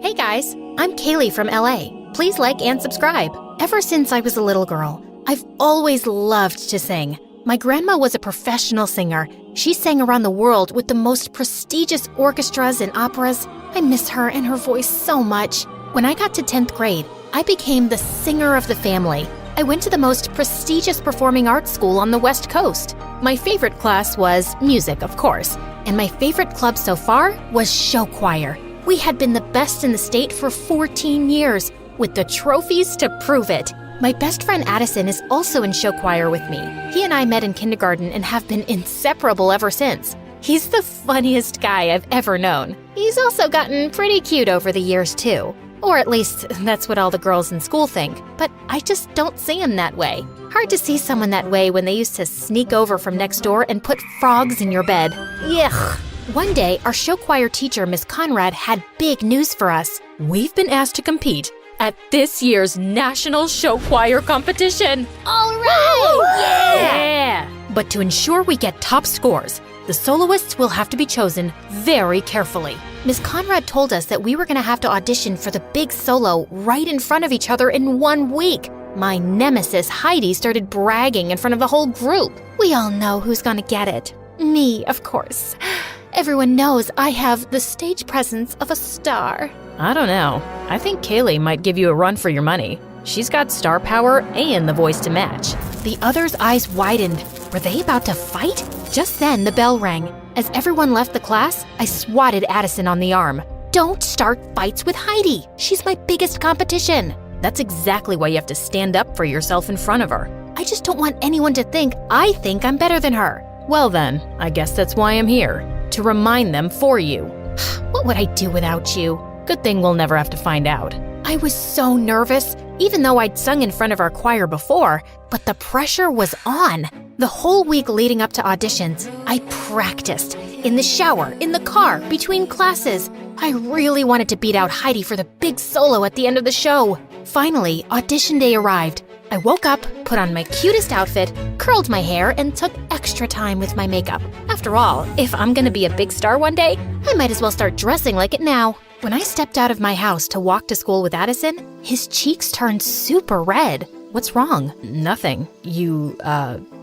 Hey guys, I'm Kaylee from LA. Please like and subscribe. Ever since I was a little girl, I've always loved to sing. My grandma was a professional singer. She sang around the world with the most prestigious orchestras and operas. I miss her and her voice so much. When I got to 10th grade, I became the singer of the family. I went to the most prestigious performing arts school on the West Coast. My favorite class was music, of course, and my favorite club so far was show choir. We had been the best in the state for 14 years, with the trophies to prove it. My best friend Addison is also in show choir with me. He and I met in kindergarten and have been inseparable ever since. He's the funniest guy I've ever known. He's also gotten pretty cute over the years too. Or at least, that's what all the girls in school think. But I just don't see him that way. Hard to see someone that way when they used to sneak over from next door and put frogs in your bed. Yuck. One day, our show choir teacher, Miss Conrad, had big news for us. We've been asked to compete at this year's National Show Choir Competition. All right! Yeah! But to ensure we get top scores, the soloists will have to be chosen very carefully. Miss Conrad told us that we were going to have to audition for the big solo right in front of each other in 1 week. My nemesis, Heidi, started bragging in front of the whole group. We all know who's going to get it. Me, of course. Everyone knows I have the stage presence of a star. I don't know. I think Kaylee might give you a run for your money. She's got star power and the voice to match. The others' eyes widened. Were they about to fight? Just then, the bell rang. As everyone left the class, I swatted Addison on the arm. Don't start fights with Heidi. She's my biggest competition. That's exactly why you have to stand up for yourself in front of her. I just don't want anyone to think I think I'm better than her. Well then, I guess that's why I'm here. To remind them for you. What would I do without you? Good thing we'll never have to find out. I was so nervous, even though I'd sung in front of our choir before, but the pressure was on. The whole week leading up to auditions, I practiced. In the shower, in the car, between classes. I really wanted to beat out Heidi for the big solo at the end of the show. Finally, audition day arrived. I woke up, put on my cutest outfit, curled my hair, and took extra time with my makeup. After all, if I'm gonna be a big star one day, I might as well start dressing like it now. When I stepped out of my house to walk to school with Addison, his cheeks turned super red. What's wrong? Nothing. You,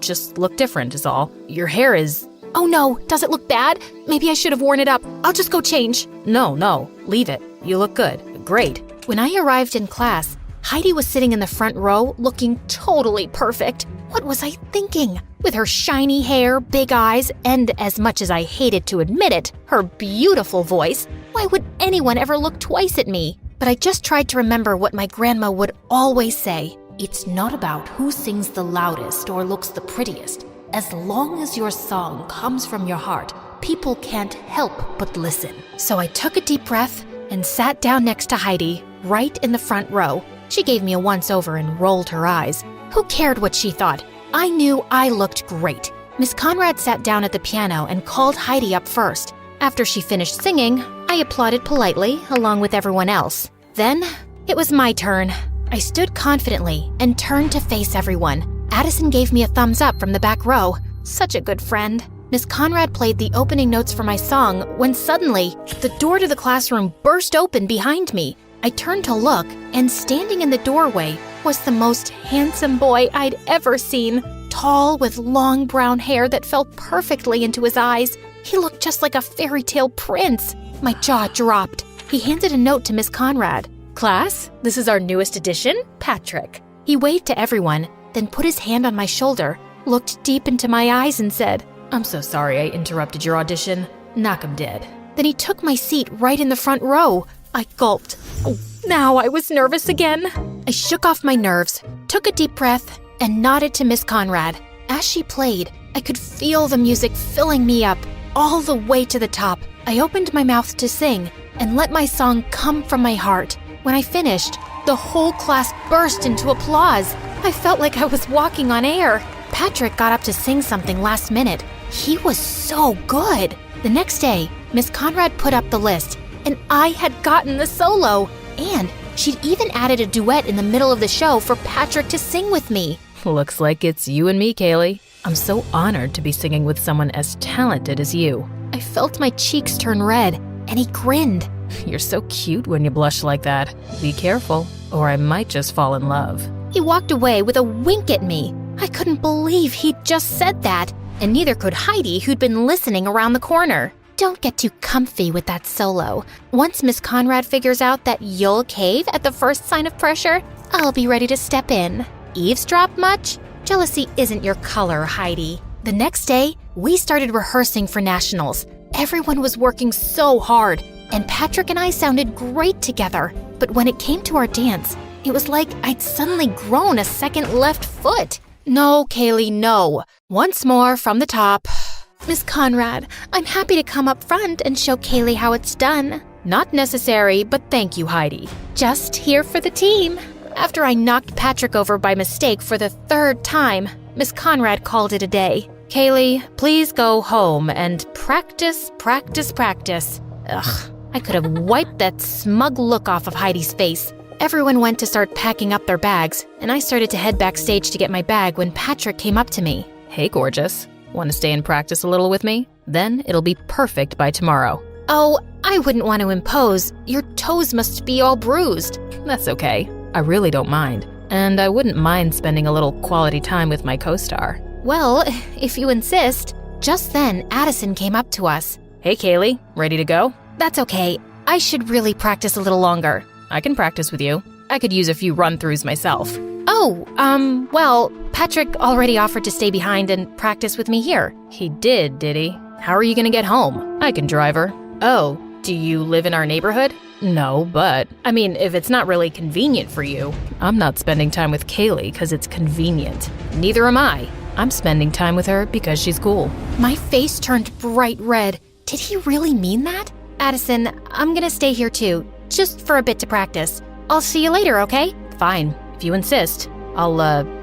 just look different is all. Your hair is... Oh no, does it look bad? Maybe I should have worn it up. I'll just go change. No, leave it. You look good. Great. When I arrived in class, Heidi was sitting in the front row looking totally perfect. What was I thinking? With her shiny hair, big eyes, and as much as I hated to admit it, her beautiful voice, why would anyone ever look twice at me? But I just tried to remember what my grandma would always say. It's not about who sings the loudest or looks the prettiest. As long as your song comes from your heart, people can't help but listen. So I took a deep breath and sat down next to Heidi, right in the front row. She gave me a once-over and rolled her eyes. Who cared what she thought? I knew I looked great. Miss Conrad sat down at the piano and called Heidi up first. After she finished singing, I applauded politely, along with everyone else. Then, it was my turn. I stood confidently and turned to face everyone. Addison gave me a thumbs up from the back row. Such a good friend. Miss Conrad played the opening notes for my song when suddenly, the door to the classroom burst open behind me. I turned to look, and standing in the doorway was the most handsome boy I'd ever seen. Tall, with long brown hair that fell perfectly into his eyes. He looked just like a fairy tale prince. My jaw dropped. He handed a note to Miss Conrad. Class, this is our newest addition, Patrick. He waved to everyone, then put his hand on my shoulder, looked deep into my eyes and said, I'm so sorry I interrupted your audition. Knock 'em dead. Then he took my seat right in the front row. I gulped. Oh, now I was nervous again. I shook off my nerves, took a deep breath, and nodded to Miss Conrad. As she played, I could feel the music filling me up, all the way to the top. I opened my mouth to sing and let my song come from my heart. When I finished, the whole class burst into applause. I felt like I was walking on air. Patrick got up to sing something last minute. He was so good. The next day, Miss Conrad put up the list, and I had gotten the solo. And she'd even added a duet in the middle of the show for Patrick to sing with me. Looks like it's you and me, Kaylee. I'm so honored to be singing with someone as talented as you. I felt my cheeks turn red, and he grinned. You're so cute when you blush like that. Be careful, or I might just fall in love. He walked away with a wink at me. I couldn't believe he'd just said that, and neither could Heidi, who'd been listening around the corner. Don't get too comfy with that solo. Once Miss Conrad figures out that you'll cave at the first sign of pressure, I'll be ready to step in. Eavesdrop much? Jealousy isn't your color, Heidi. The next day, we started rehearsing for nationals. Everyone was working so hard, and Patrick and I sounded great together. But when it came to our dance, it was like I'd suddenly grown a second left foot. No, Kaylee, no. Once more from the top. Miss Conrad, I'm happy to come up front and show Kaylee how it's done. Not necessary, but thank you, Heidi. Just here for the team. After I knocked Patrick over by mistake for the third time, Miss Conrad called it a day. Kaylee, please go home and practice. Ugh, I could have wiped that smug look off of Heidi's face. Everyone went to start packing up their bags, and I started to head backstage to get my bag when Patrick came up to me. Hey, gorgeous. Want to stay and practice a little with me? Then it'll be perfect by tomorrow. Oh, I wouldn't want to impose. Your toes must be all bruised. That's okay. I really don't mind. And I wouldn't mind spending a little quality time with my co-star. Well, if you insist. Just then, Addison came up to us. Hey, Kaylee, ready to go? That's okay. I should really practice a little longer. I can practice with you. I could use a few run-throughs myself. Oh, well, Patrick already offered to stay behind and practice with me here. He did he? How are you gonna get home? I can drive her. Oh, do you live in our neighborhood? No, but, I mean, if it's not really convenient for you. I'm not spending time with Kaylee because it's convenient. Neither am I. I'm spending time with her because she's cool. My face turned bright red. Did he really mean that? Addison, I'm gonna stay here too, just for a bit to practice. I'll see you later, okay? Fine, if you insist. I'll,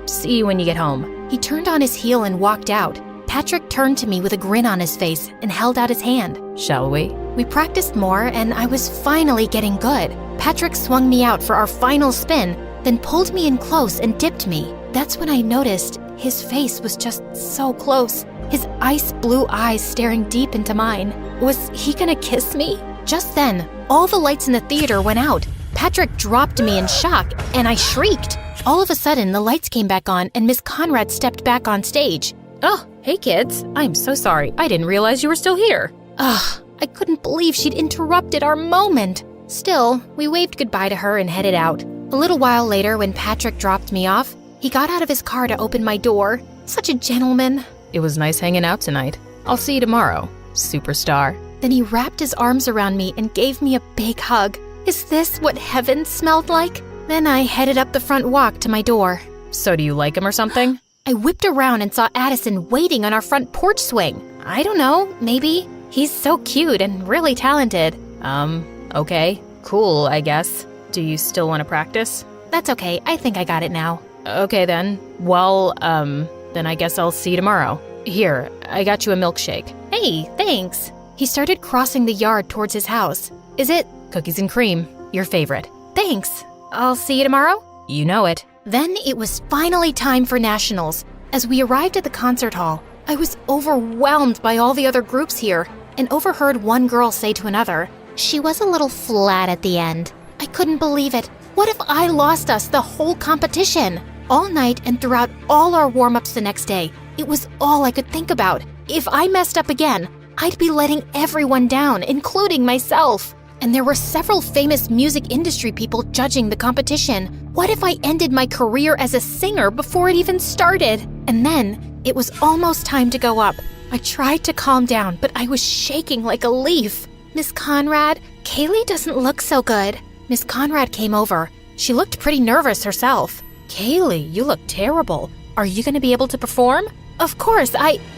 see you when you get home. He turned on his heel and walked out. Patrick turned to me with a grin on his face and held out his hand. Shall we? We practiced more and I was finally getting good. Patrick swung me out for our final spin, then pulled me in close and dipped me. That's when I noticed his face was just so close. His ice blue eyes staring deep into mine. Was he gonna kiss me? Just then, all the lights in the theater went out. Patrick dropped me in shock, and I shrieked. All of a sudden, the lights came back on, and Miss Conrad stepped back on stage. Oh, hey kids. I'm so sorry. I didn't realize you were still here. I couldn't believe she'd interrupted our moment. Still, we waved goodbye to her and headed out. A little while later, when Patrick dropped me off, he got out of his car to open my door. Such a gentleman. It was nice hanging out tonight. I'll see you tomorrow, superstar. Then he wrapped his arms around me and gave me a big hug. Is this what heaven smelled like? Then I headed up the front walk to my door. So do you like him or something? I whipped around and saw Addison waiting on our front porch swing. I don't know, maybe. He's so cute and really talented. Okay. Cool, I guess. Do you still want to practice? That's okay. I think I got it now. Okay then. Well, then I guess I'll see you tomorrow. Here, I got you a milkshake. Hey, thanks. He started crossing the yard towards his house. Is it? Cookies and cream. Your favorite. Thanks. I'll see you tomorrow? You know it. Then it was finally time for nationals. As we arrived at the concert hall, I was overwhelmed by all the other groups here and overheard one girl say to another, "She was a little flat at the end." I couldn't believe it. What if I lost us the whole competition? All night and throughout all our warm-ups the next day, it was all I could think about. If I messed up again, I'd be letting everyone down, including myself. And there were several famous music industry people judging the competition. What if I ended my career as a singer before it even started? And then, it was almost time to go up. I tried to calm down, but I was shaking like a leaf. Miss Conrad, Kaylee doesn't look so good. Miss Conrad came over. She looked pretty nervous herself. Kaylee, you look terrible. Are you going to be able to perform? Of course,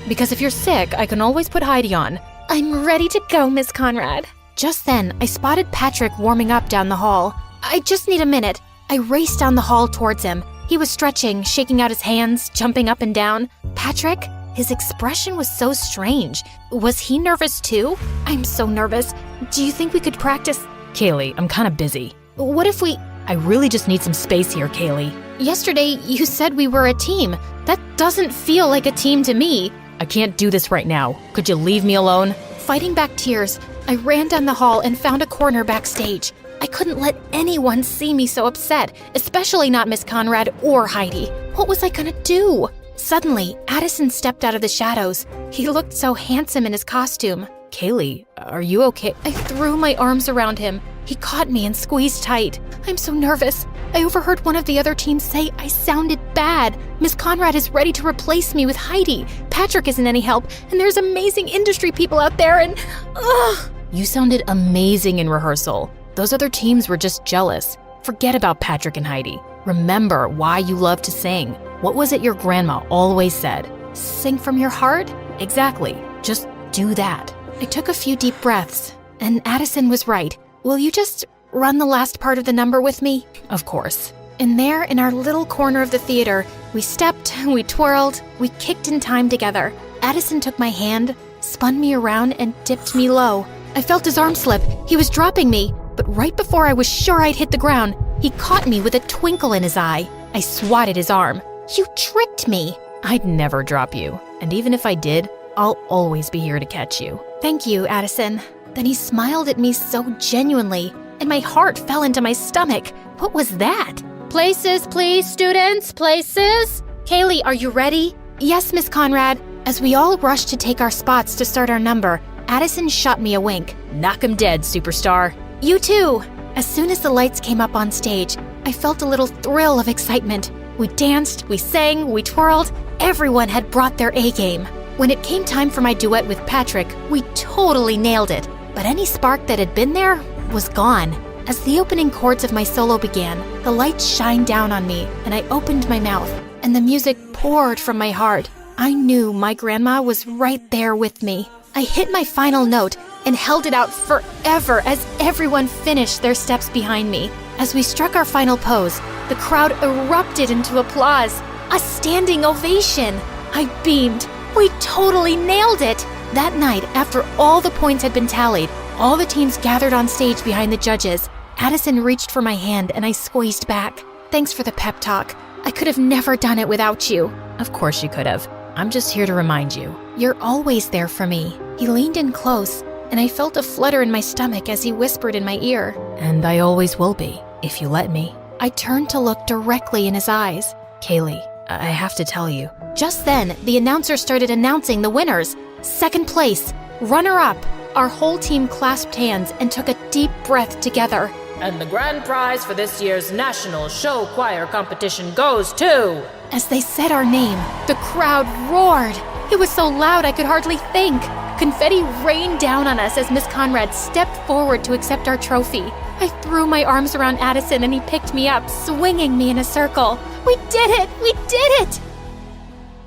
Because if you're sick, I can always put Heidi on. I'm ready to go, Miss Conrad. Just then, I spotted Patrick warming up down the hall. I just need a minute. I raced down the hall towards him. He was stretching, shaking out his hands, jumping up and down. Patrick? His expression was so strange. Was he nervous too? I'm so nervous. Do you think we could practice? Kaylee, I'm kind of busy. What if we... I really just need some space here, Kaylee. Yesterday, you said we were a team. That doesn't feel like a team to me. I can't do this right now. Could you leave me alone? Fighting back tears, I ran down the hall and found a corner backstage. I couldn't let anyone see me so upset, especially not Miss Conrad or Heidi. What was I gonna do? Suddenly, Addison stepped out of the shadows. He looked so handsome in his costume. Kaylee, are you okay? I threw my arms around him. He caught me and squeezed tight. I'm so nervous. I overheard one of the other teams say I sounded bad. Miss Conrad is ready to replace me with Heidi. Patrick isn't any help, and there's amazing industry people out there, and ugh. You sounded amazing in rehearsal. Those other teams were just jealous. Forget about Patrick and Heidi. Remember why you love to sing. What was it your grandma always said? Sing from your heart? Exactly. Just do that. I took a few deep breaths, and Addison was right. Will you just run the last part of the number with me? Of course. And there, in our little corner of the theater, we stepped, we twirled, we kicked in time together. Addison took my hand, spun me around, and dipped me low. I felt his arm slip. He was dropping me, but right before I was sure I'd hit the ground, he caught me with a twinkle in his eye. I swatted his arm. You tricked me. I'd never drop you, and even if I did, I'll always be here to catch you. Thank you, Addison. Then he smiled at me so genuinely, and my heart fell into my stomach. What was that? Places, please, students, places. Kaylee, are you ready? Yes, Miss Conrad. As we all rushed to take our spots to start our number, Addison shot me a wink. Knock 'em dead, superstar. You too. As soon as the lights came up on stage, I felt a little thrill of excitement. We danced, we sang, we twirled. Everyone had brought their A-game. When it came time for my duet with Patrick, we totally nailed it. But any spark that had been there was gone. As the opening chords of my solo began, the lights shined down on me, and I opened my mouth, and the music poured from my heart. I knew my grandma was right there with me. I hit my final note and held it out forever as everyone finished their steps behind me. As we struck our final pose, the crowd erupted into applause, a standing ovation. I beamed. We totally nailed it! That night, after all the points had been tallied, all the teams gathered on stage behind the judges. Addison reached for my hand and I squeezed back. Thanks for the pep talk. I could have never done it without you. Of course you could have. I'm just here to remind you. You're always there for me. He leaned in close, and I felt a flutter in my stomach as he whispered in my ear. And I always will be, if you let me. I turned to look directly in his eyes. Kaylee, I have to tell you. Just then, the announcer started announcing the winners. Second place, runner-up. Our whole team clasped hands and took a deep breath together. And the grand prize for this year's National Show Choir Competition goes to... As they said our name, the crowd roared. It was so loud I could hardly think. Confetti rained down on us as Miss Conrad stepped forward to accept our trophy. I threw my arms around Addison and he picked me up, swinging me in a circle. We did it! We did it!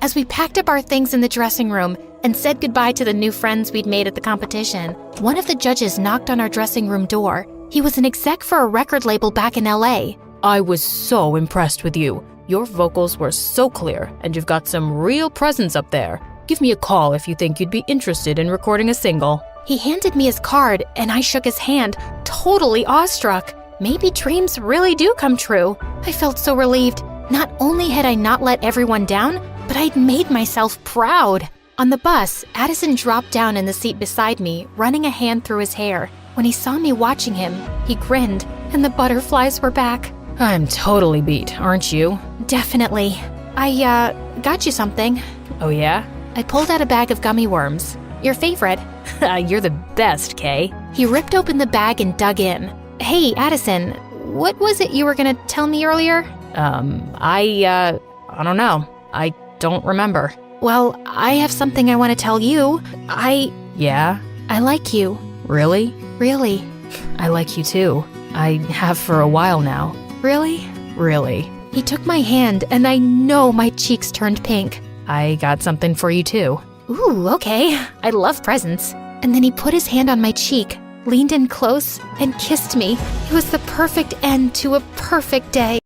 As we packed up our things in the dressing room and said goodbye to the new friends we'd made at the competition, one of the judges knocked on our dressing room door. He was an exec for a record label back in LA. I was so impressed with you. Your vocals were so clear, and you've got some real presence up there. Give me a call if you think you'd be interested in recording a single. He handed me his card, and I shook his hand, totally awestruck. Maybe dreams really do come true. I felt so relieved. Not only had I not let everyone down, but I'd made myself proud. On the bus, Addison dropped down in the seat beside me, running a hand through his hair. When he saw me watching him, he grinned, and the butterflies were back. I'm totally beat, aren't you? Definitely. I, got you something. Oh yeah? I pulled out a bag of gummy worms. Your favorite. You're the best, Kay. He ripped open the bag and dug in. Hey, Addison, what was it you were gonna tell me earlier? I don't know. I don't remember. Well, I have something I want to tell you. Yeah? I like you. Really? Really. I like you too. I have for a while now. Really? Really. He took my hand, and I know my cheeks turned pink. I got something for you too. Ooh, okay. I love presents. And then he put his hand on my cheek, leaned in close, and kissed me. It was the perfect end to a perfect day.